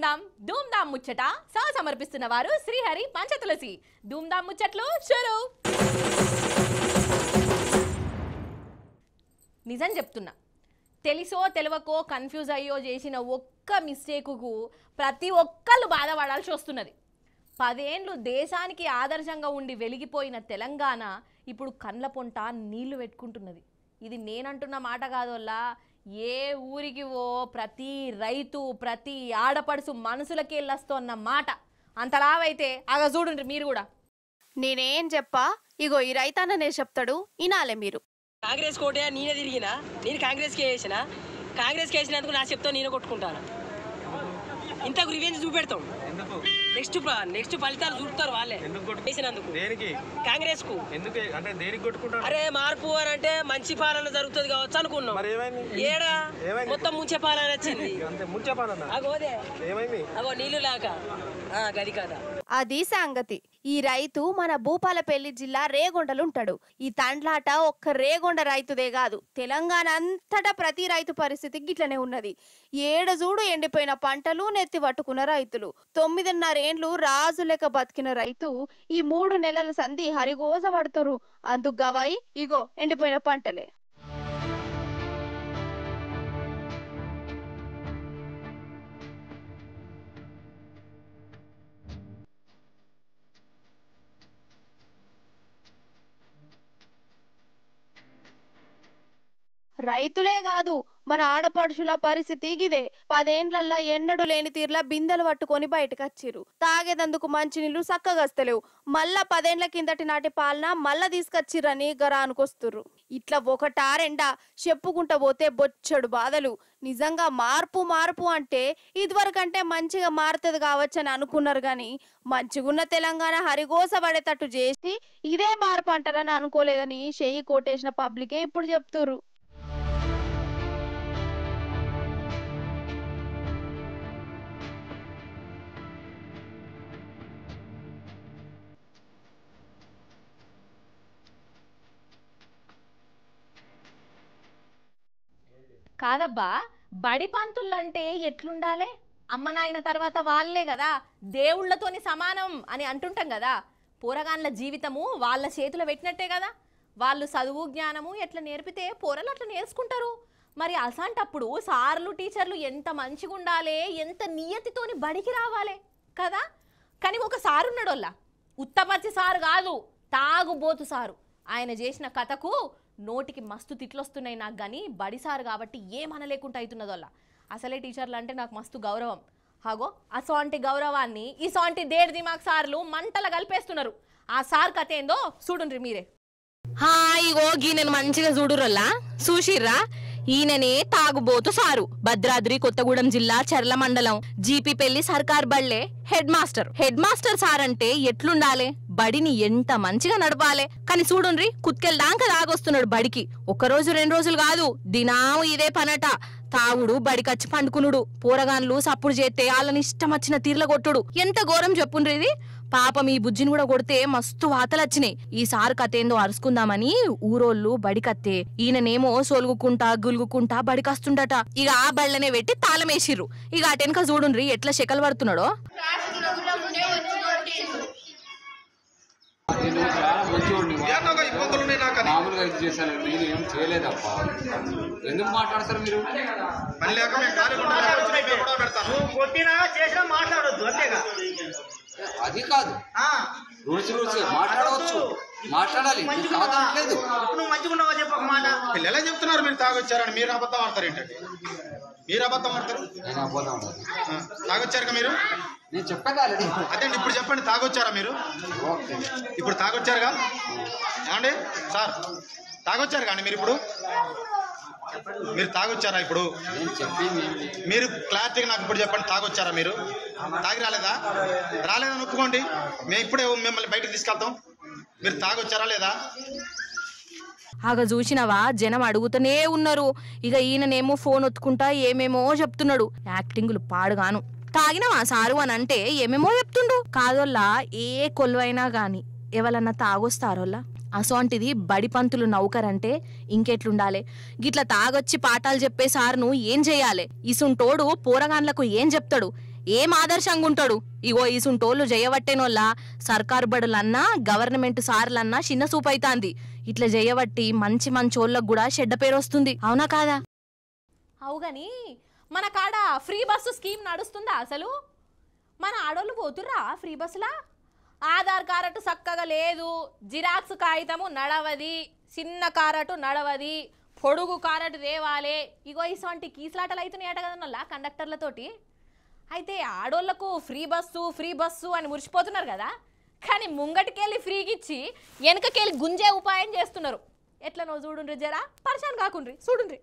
తెలుసుకుందాం ధూమ్ధామ్ ముచ్చట సమర్పిస్తున్న వారు శ్రీహరి పంచతులసి. ధూమ్ధామ్ ముచ్చట్లు షురు. నిజం చెప్తున్నా, తెలిసో తెలియకో కన్ఫ్యూజ్ అయ్యో చేసిన ఒక్క మిస్టేకుకు ప్రతి ఒక్కళ్ళు బాధపడాల్సి వస్తున్నది. 10 ఏళ్ళు దేశానికి ఆదర్శంగా ఉండి వెలిగిపోయిన తెలంగాణ ఇప్పుడు కండ్ల పొంట నీళ్లు పెట్టుకుంటున్నది. ఇది నేనంటున్న మాట కాదోల్లా, ఏ ఊరికి ఓ ప్రతి రైతు ప్రతి ఆడపడుసు మనసులకి వెళ్ళొస్తోన్న మాట. అంతలావైతే అగ చూడండి మీరు కూడా. నేనేం చెప్పా, ఇగో ఈ రైతన్ననే చెప్తాడు, ఇనాలే మీరు. కాంగ్రెస్ కోటే నేనే తిరిగినా, నేను కాంగ్రెస్కి వేసిన, కాంగ్రెస్కి వేసినందుకు నా చెప్తా నేనే కొట్టుకుంటాను. ఇంతకు రివెంజ్ చూపెడతాం. నెక్స్ట్ ఫలితాలు చూపుతారు వాళ్ళే వేసినందుకు. కాంగ్రెస్ కు అరే మార్పు అని అంటే మంచి పాలన జరుగుతుంది కావచ్చు అనుకున్నాం. ఏడా మొత్తం ముంచే పాలన వచ్చింది. అగో నీళ్లు లాక గది కదా. అది సంగతి. ఈ రైతు మన భూపాలపల్లి జిల్లా రేగొండలు ఉంటాడు. ఈ తండ్లాట ఒక్క రేగొండ రైతుదే కాదు, తెలంగాణ అంతటా ప్రతి రైతు పరిస్థితి గిట్లనే ఉన్నది. ఏడజూడు ఎండిపోయిన పంటలు, నెత్తి పట్టుకున్న రైతులు, 9.5 ఏండ్లు రాజు లెక్క బతికిన రైతు ఈ 3 నెలల సంధి హరిగోస పడతారు. అందుకు గవాయి ఇగో ఎండిపోయిన పంటలే. రైతులే కాదు, మన ఆడపడుచుల పరిస్థితి ఇదే. 10 ఏండ్లల్లా ఎన్నడూ లేని తీర్లా బిందెలు పట్టుకొని బయటకు వచ్చిర్రు. తాగేదందుకు మంచినీళ్లు చక్కగా వస్తలేవు. మళ్ళా 10 ఏండ్ల కిందటి నాటి పాలన మళ్ళా తీసుకొచ్చిర్రని గరానుకొస్తుర్రు. ఇట్లా ఒకటారెండా చెప్పుకుంటా పోతే బొచ్చడు బాధలు. నిజంగా మార్పు అంటే ఇదివరకంటే మంచిగా మారుతుంది కావచ్చని అనుకున్నారు గాని, మంచిగున్న తెలంగాణ హరిగోస పడేటట్టు చేసి ఇదే మార్పు అంటారని అనుకోలేదని చెయ్యి కోటేసిన పబ్లికే ఇప్పుడు చెప్తుర్రు. కాదబ్బా, బడి పంతులంటే ఎట్లుండాలి? అమ్మ నాయన తర్వాత వాళ్ళే కదా, దేవుళ్లతోని సమానం అని అంటుంటాం కదా. పోరగాన్ల జీవితము వాళ్ళ చేతిలో పెట్టినట్టే కదా. వాళ్ళు చదువు జ్ఞానము ఎట్లా నేర్పితే పోరలు అట్లా నేర్చుకుంటారు. మరి అసంటప్పుడు సార్లు టీచర్లు ఎంత మంచిగా ఉండాలి, ఎంత నియతితోని బడికి రావాలి కదా. కానీ ఒక సారు ఉన్నాడోళ్ళ, ఉత్తపచ్చి సారు కాదు, తాగుబోతు సారు. ఆయన చేసిన కథకు నోటికి మస్తు తిట్లొస్తున్నాయి నాకు, కానీ బడిసారు కాబట్టి ఏమనలేకుండా అవుతున్నదోళ్ళ. అసలే టీచర్లు అంటే నాకు మస్తు గౌరవం. హాగో అసోంటి గౌరవాన్ని ఇసోంటి దేడి దిమాగ్ సార్లు మంటల కలిపేస్తున్నారు. ఆ సార్ కథ ఏందో చూడుండ్రి మీరే. ఇగో గీనెను మంచిగా చూడురల్లా, చూసిర్రా? ఈయననే తాగుబోతు సారు. భద్రాద్రి కొత్తగూడెం జిల్లా చర్ల మండలం జీపీ పెళ్లి సర్కార్ బళ్ళే హెడ్ మాస్టర్ సార్ అంటే ఎట్లుండాలి, బడిని ఎంత మంచిగా నడపాలి. కానీ చూడుండ్రి, కుత్కెళ్ళడాక తాగొస్తున్నాడు బడికి. 1 రోజు 2 రోజులు కాదు, దినాము ఇదే పనట. తాగుడు, బడికచ్చి పండుకునుడు, పోరగాన్లు సప్పుడు చేస్తే వాళ్ళని ఇష్టం వచ్చిన తీర్ల కొట్టుడు. ఎంత ఘోరం చెప్పుండ్రి ఇది. పాపం ఈ బుజ్జిని కూడా కొడితే మస్తు వాతలు వచ్చినాయి. ఈ సారు కథేందో అరుసుకుందామని ఊరోళ్ళు బడికత్తే ఈయననేమో సోలుగుకుంటా గులుగుకుంటా బడికస్తుండట. ఇక ఆ బళ్ళనే పెట్టి తాళమేసిర్రు. ఇక అటెనక చూడుండ్రి ఎట్లా శకలు పడుతున్నాడో. మామూలుగా ఇది చేశాను, నేను ఏం చేయలేదప్ప. ఎందుకు మాట్లాడతారు మీరు? అది కాదు, రూల్స్ మాట్లాడవచ్చు, మాట్లాడాలి. కాదట్లేదు. నువ్వు మంచిగా ఉన్నావా చెప్పు ఒక మాట. ఎలా చెప్తున్నారు మీరు తాగొచ్చారని? మీరు అబద్ధం ఆడతారు ఏంటంటే? మీరు అబద్ధం ఆడతారు. నేను అబద్ధం తాగొచ్చారు మీరు? నేను చెప్పగా అదే ఇప్పుడు చెప్పండి, తాగొచ్చారా మీరు? ఇప్పుడు తాగొచ్చారుగా ఏమండి సార్? తాగొచ్చారు కానీ మీరు ఇప్పుడు మీరు తాగొచ్చారా? ఇప్పుడు మీరు క్లారిటీగా నాకు ఇప్పుడు చెప్పండి, తాగొచ్చారా మీరు? తాగి రాలేదని ఒప్పుకోండి. మేము ఇప్పుడే మిమ్మల్ని బయటకు తీసుకెళ్తాం. మీరు తాగొచ్చారా లేదా? ఆగ చూసినవా, జనం అడుగుతూనే ఉన్నారు. ఇక ఈయననేమో ఫోన్ ఒత్తుకుంటా ఏమేమో చెప్తున్నాడు. యాక్టింగులు పాడుగాను. తాగినవా సారు అని అంటే ఏమేమో చెప్తుండు. కాదోల్లా, ఏ కొలువైనా గాని ఎవరన్నా తాగొస్తారోల్లా. అసోంటిది బడి పంతులు నౌకరంటే ఇంకెట్లుండాలి? గిట్లా తాగొచ్చి పాఠాలు చెప్పే సార్ను ఏం చెయ్యాలి? ఇసుంటోడు పోరగాన్లకు ఏం చెప్తాడు? ఏం ఆదర్శంగా ఉంటాడు? ఇగో ఈసుంటోళ్ళు చేయవట్టేనోళ్ళ సర్కారు బడులన్నా గవర్నమెంట్ సార్లన్నా చిన్న సూపైతాంది. ఇట్లా చేయబట్టి మంచి మంచోళ్ళకు కూడా చెడ్డ పేరు వస్తుంది. అవునా కాదా? అవుగాని మన కాడ ఫ్రీ బస్సు స్కీమ్ నడుస్తుందా అసలు? మన ఆడోళ్ళు పోతుర్రా ఫ్రీ బస్సులా? ఆధార్ కార్డు చక్కగా లేదు, జిరాక్స్ కాగితము నడవది, చిన్న కారటు నడవది, పొడుగు కారటు తేవాలే. ఇగో ఇటువంటి కీసులాటలు అవుతున్నాయట కదా కండక్టర్లతోటి. అయితే ఆడోళ్లకు ఫ్రీ బస్సు అని మురిసిపోతున్నారు కదా, కానీ ముంగటికెళ్ళి ఫ్రీకిచ్చి వెనకకెళ్ళి గుంజే ఉపాయం చేస్తున్నారు. ఎట్లనో చూడుండ్రి, జరా పరిశాన్ కాకుండ్రి, చూడుండ్రి.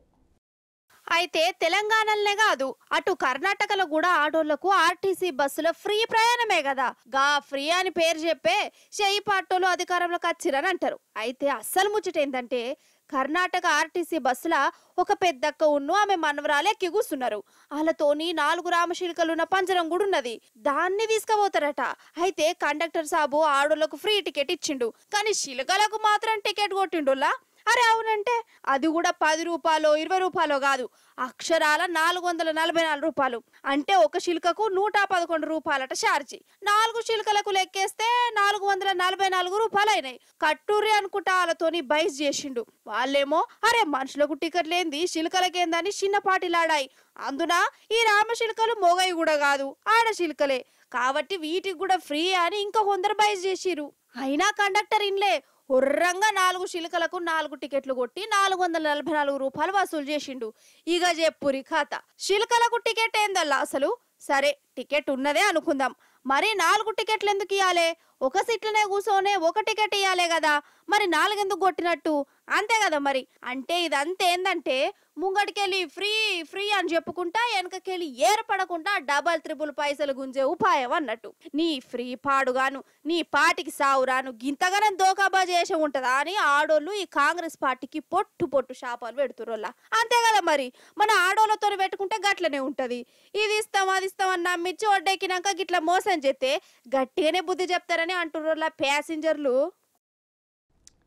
అయితే తెలంగాణలోనే కాదు, అటు కర్ణాటకలో కూడా ఆటోళ్లకు ఆర్టీసీ బస్సులో ఫ్రీ ప్రయాణమే కదా. గా ఫ్రీ అని పేరు చెప్పే చెయ్యి పాటోలు అధికారంలోకి వచ్చిరని అంటారు. అయితే అస్సలు ముచ్చట ఏంటంటే కర్ణాటక ఆర్టీసీ బస్సుల ఒక పెద్దక్క ఉన్ను ఆమె మనవరాలు ఎక్కి కూస్తున్నారు. వాళ్ళతోని 4 రామశిల్కలున్న పంజరం కూడా ఉన్నది, దాన్ని తీసుకుపోతారట. అయితే కండక్టర్ సాబు ఆడోళ్లకు ఫ్రీ టికెట్ ఇచ్చిండు, కానీ శిల్కలకు మాత్రం టికెట్ కొట్టిండులా. అరే అవునంటే అది కూడా 10 రూపాయలు 20 రూపాయలు కాదు, అక్షరాల 444 రూపాయలు. అంటే ఒక శిల్కకు 111 రూపాయలట ఛార్జీ. 4 శిల్కలకు లెక్కేస్తే 444 రూపాయలు అయినాయి. కట్టూరి అనుకుంటా వాళ్ళతోని బైస్ చేసిండు. వాళ్ళేమో అరే మనుషులకు టికెట్ లేనిది శిల్కలకేందని చిన్నపాటిలాడాయి. అందున ఈ రామశిల్కలు మొగయి కూడా కాదు, ఆడశిల్కలే కాబట్టి వీటికి కూడా ఫ్రీ అని ఇంకా కొందరు బైస్ చేసిరు. అయినా కండక్టర్ ఇన్లే ఉర్రంగా 4 శిల్కలకు 4 టికెట్లు కొట్టి 444 రూపాయలు వసూలు చేసిండు. ఇక చెప్పురి కథ. శిల్కలకు టికెట్ ఏందల్లా అసలు? సరే టికెట్ ఉన్నదే అనుకుందాం, మరి 4 టికెట్లు ఎందుకు ఇవ్వాలి? ఒక సీట్లనే కూర్చోనే ఒక టికెట్ ఇవ్వాలే కదా, మరి 4 ఎందుకు కొట్టినట్టు? అంతే కదా మరి. అంటే ఇదంతా ఏందంటే ముంగటికెళ్ళి ఫ్రీ ఫ్రీ అని చెప్పుకుంటా వెనకకెళ్ళి ఏర్పడకుండా డబల్ 3 పైసలు గుంజే ఉపాయం అన్నట్టు. నీ ఫ్రీ పాడుగాను నీ పార్టీకి సావురాను గింతగానే దోకాబా చేసే ఉంటదా అని ఆడోళ్ళు ఈ కాంగ్రెస్ పార్టీకి పొట్టు శాపాలు పెడుతురోళ్ళ. అంతే కదా మరి. మన ఆడోళ్ళతో పెట్టుకుంటే గట్లనే ఉంటది. ఇది ఇస్తాం అది ఇస్తామని నమ్మించి ఒడ్డెక్కినాక గిట్లా మోసం చేస్తే గట్టిగానే బుద్ధి చెప్తారని అంటుర్రోళ్ళ ప్యాసింజర్లు.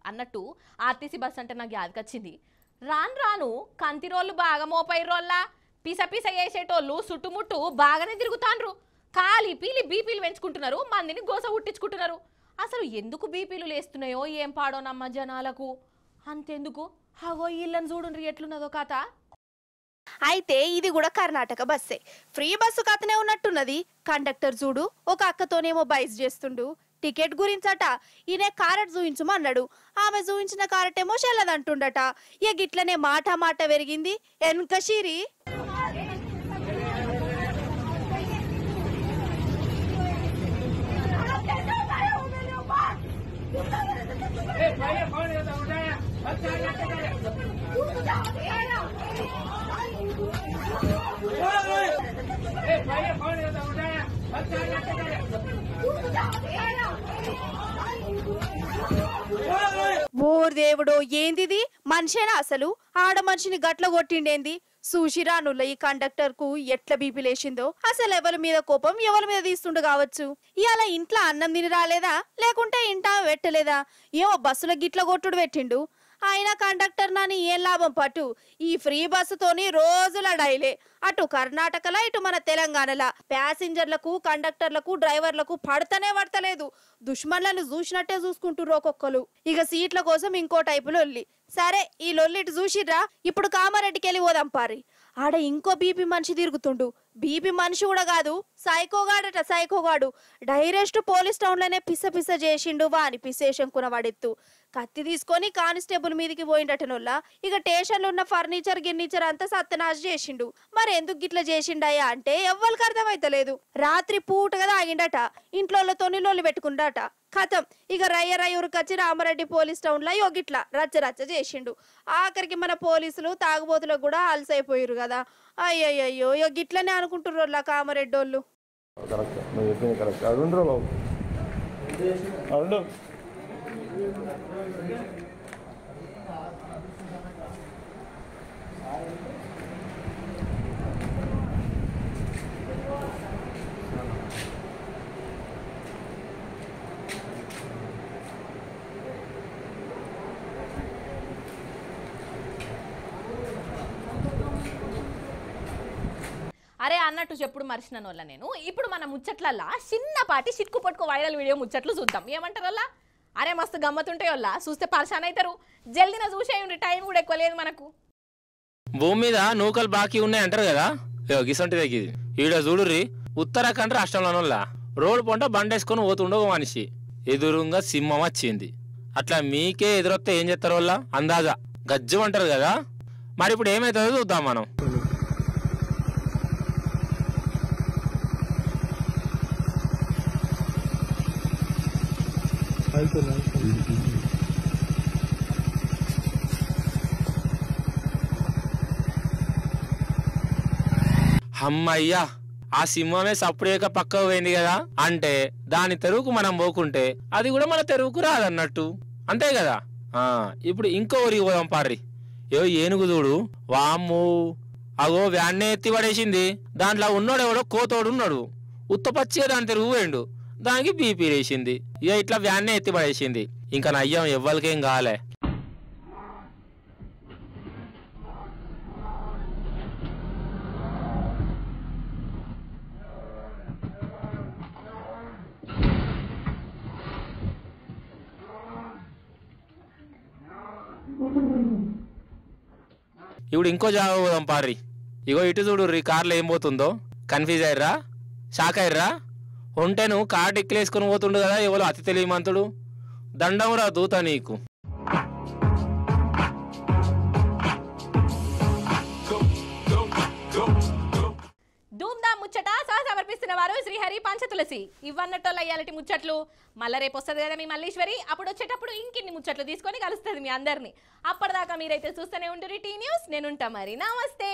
అన్నట్టు ఆర్టీసీ బస్ అంటే నాకు యాదకొచ్చింది. రాను కంతిరోళ్ళు బాగా మోపైరోళ్ళ పిస వేసేటోళ్ళు చుట్టుముట్టు బాగానే తిరుగుతాండ్రు. కాలి పీలి బీపీలు పెంచుకుంటున్నారు, మందిని గోస ఉట్టించుకుంటున్నారు. అసలు ఎందుకు బీపీలు లేస్తున్నాయో ఏం పాడోనమ్మ జనాలకు. అంతెందుకు హగో ఇళ్ళని చూడుండ్రి ఎట్లున్నదో కథ. అయితే ఇది కూడా కర్ణాటక బస్సే. ఫ్రీ బస్సు కథనే ఉన్నట్టున్నది. కండక్టర్ చూడు ఒక అక్కతోనేమో బైస్ చేస్తుండు. టికెట్ గురించట ఈయన కారెట్ చూయించమన్నాడు. ఆమె చూయించిన కారెట్ ఏమో చెల్లదంటుండట. ఇక గిట్లనే మాట పెరిగింది. ఎన్క షీరి ఓర్ దేవుడో ఏందిది? మనిషేనా అసలు? ఆడ మనిషిని గట్ల కొట్టిండేంది? సూషిరానుల ఈ కండక్టర్ కు ఎట్ల బీపీ లేచిందో. అసలు ఎవరి మీద కోపం ఎవరి మీద తీస్తుండు కావచ్చు. ఇవాళ ఇంట్లో అన్నం తిని రాలేదా, లేకుంటే ఇంటా పెట్టలేదా? ఏమో బస్సులో గిట్ల కొట్టుడు పెట్టిండు. అయినా కండక్టర్ నాని ఏం లాభం పట్టు. ఈ ఫ్రీ బస్సుతోని రోజుల డైలే. అటు కర్ణాటకలా ఇటు మన తెలంగాణలా ప్యాసింజర్లకు కండక్టర్లకు డ్రైవర్లకు పడతలేదు. దుష్మన్లను చూసినట్టే చూసుకుంటుర్రు ఒక్కొక్కరు. ఇక సీట్ల కోసం ఇంకో టైపు లొల్లి. సరే ఈ లొల్లి ఇటు చూసిర్రా, ఇప్పుడు కామారెడ్డికి వెళ్ళి పోదాం పారి. ఆడ ఇంకో బీపీ మనిషి తిరుగుతుండు. బీపీ మనిషి కూడా కాదు, సైకోగాడట సైకోగాడు. డైరెక్ట్ పోలీస్ టౌన్ లోనే పిస చేసిండు. వాని పిసేషంకున వాడెత్తు కత్తి తీసుకొని కానిస్టేబుల్ మీదికి పోయిండటనోళ్ళ. ఇక స్టేషన్లో ఉన్న ఫర్నిచర్ అంతా సత్యనాశ చేసిండు. మరి ఎందుకు గిట్లా చేసిండయా అంటే ఎవ్వరికి అర్థమైతలేదు. రాత్రి పూట కదా ఆగిండట, ఇంట్లో లొల్లి పెట్టుకుండట. కథం ఇక రయ్య ఉరికొచ్చి రామారెడ్డి పోలీస్ టౌన్ లో గిట్లా రచ్చ చేసిండు. ఆఖరికి మన పోలీసులు తాగుబోతులకు కూడా అలసైపోయారు కదా. అయ్యయ్యో గిట్లనే అనుకుంటుర్రు కామారెడ్డి వాళ్ళు. అరే అన్నట్టు చెప్పుడు మర్చినాను వల్ల నేను ఇప్పుడు మన ముచ్చట్లల్లా చిన్నపాటి చిట్కు పట్టుకు వైరల్ వీడియో ముచ్చట్లు చూద్దాం ఏమంటారు వల్ల అరే మస్తు గమ్మతుంటాయి వల్ల చూస్తే పర్షాన్ అవుతారు జల్దిన చూసేయండి టైం కూడా ఎక్కువ లేదు మనకు భూమి మీద నూకలు బాకీ ఉన్నాయి అంటారు కదా గిసంటి దగ్గర ఈడ చూడుర్రి ఉత్తరాఖండ్ రాష్ట్రంలోనల్లా రోడ్డు పొంట బండేసుకొని పోతుండో మనిషి ఎదురుగా సింహం వచ్చింది అట్లా మీకే ఎదురొస్తే ఏం చేస్తారు వల్ల అందాజా గజ్జం అంటారు కదా మరి ఇప్పుడు ఏమవుతుందో చూద్దాం మనం అమ్మయ్యా ఆ సింహమే సప్పుడేక పక్కకు పోయింది కదా అంటే దాని తెరువుకు మనం పోకుంటే అది కూడా మన తెరువుకు రాదన్నట్టు అంతే కదా ఇప్పుడు ఇంకో ఊరికి పోదాం పార్రి ఏనుగు చూడు వామ్ము అగో వ్యాన్నే ఎత్తి పడేసింది దాంట్లో ఉన్నోడెవడో కోతోడున్నాడు ఉత్తపచ్చిగా దాని తెరుగు పోయిండు దానికి బీపీ వేసింది ఇట్లా వ్యాన్నే ఎత్తి పడేసింది ఇంకా నయ్యం ఎవ్వరికేం కాలే ఇప్పుడు ఇంకో జాగా పోదాం పార్రి ఇటు చూడు కార్లో ఏం పోతుందో కన్ఫ్యూజ్ అయ్యర్రా షాక్ అయ్యర్రా ఉంటేను కార్ డిక్కిలేసుకొని పోతుండు కదా ఎవరో అతి తెలియమంతుడు దండంరా దూత నీకు ధూమ్ధామ్ ముచ్చట సమర్పిస్తున్న వారు శ్రీహరి పంచతులసి ఇవన్నట్టోళ్ళ ఇయ్యాలటి ముచ్చట్లు మళ్ళీ రేపు వస్తుంది కదా మీ మల్లీశ్వరి అప్పుడు వచ్చేటప్పుడు ఇంకిన్ని ముచ్చట్లు తీసుకొని కలుస్తుంది మీ అందరినీ అప్పటిదాకా మీరైతే చూస్తూనే ఉంటురి టీ న్యూస్ నేనుంటా మరి నమస్తే